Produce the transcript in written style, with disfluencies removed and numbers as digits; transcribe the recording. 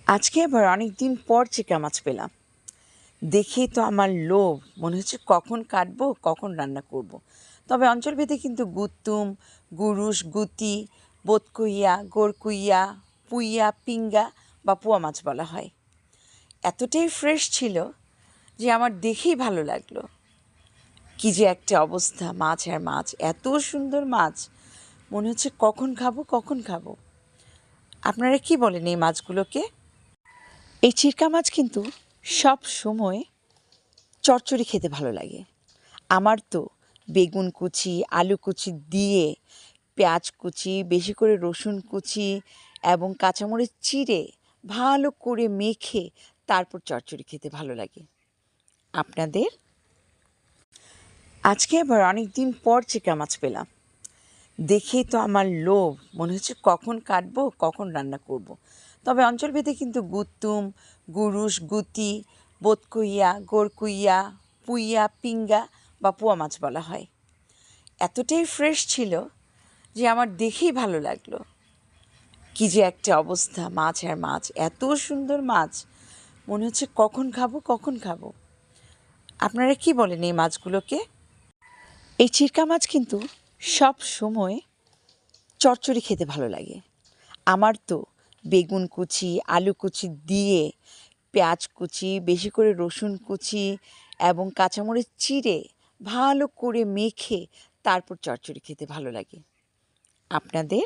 আজকে আবার অনেক দিন পর চিকা মাছ পেলাম। দেখেই তো আমার লোভ, মনে হচ্ছে কখন কাটবো কখন রান্না করব। তবে অঞ্চলভেদে কিন্তু গুত্তুম, গুরুস, গুতি, বোতকুইয়া, গোরকুইয়া, পুইয়া, পিঙ্গা বা পুয়া মাছ বলা হয়। এতটাই ফ্রেশ ছিল যে আমার দেখেই ভালো লাগলো। কি যে একটা অবস্থা, মাছ আর মাছ, এত সুন্দর মাছ, মনে হচ্ছে কখন খাবো কখন খাবো। আপনারা কি বলেন এই মাছগুলোকে? এই চিরকা মাছ কিন্তু সব সময় চচ্চড়ি খেতে ভালো লাগে। আমার তো বেগুন কুচি, আলু কুচি দিয়ে, পেঁয়াজ কুচি, বেশি করে রসুন কুচি এবং কাঁচামরিচ চিড়ে ভালো করে মেখে তারপর চচ্চড়ি খেতে ভালো লাগে। আপনাদের? আজকে আবার অনেক দিন পর চিকা মাছ পেলাম। দেখেই তো আমার লোভ, মনে হচ্ছে কখন কাটবো কখন রান্না করব। তবে অঞ্চলভেদে কিন্তু গুত্তুম, গুরুস, গুতি, বোতকুইয়া, গোরকুইয়া, পুইয়া, পিঙ্গা বা পুয়া মাছ বলা হয়। এতটাই ফ্রেশ ছিল যে আমার দেখেই ভালো লাগলো। কি যে একটা অবস্থা, মাছ আর মাছ, এত সুন্দর মাছ, মনে হচ্ছে কখন খাবো কখন খাবো। আপনারা কি বলেন এই মাছগুলোকে? এই চিরকা মাছ কিন্তু সব সময় চচ্চড়ি খেতে ভালো লাগে। আমার তো বেগুন কুচি, আলু কুচি দিয়ে, পেঁয়াজ কুচি, বেশি করে রসুন কুচি এবং কাঁচামরিচ চিড়ে ভালো করে মেখে তারপর চচ্চড়ি খেতে ভালো লাগে। আপনাদের?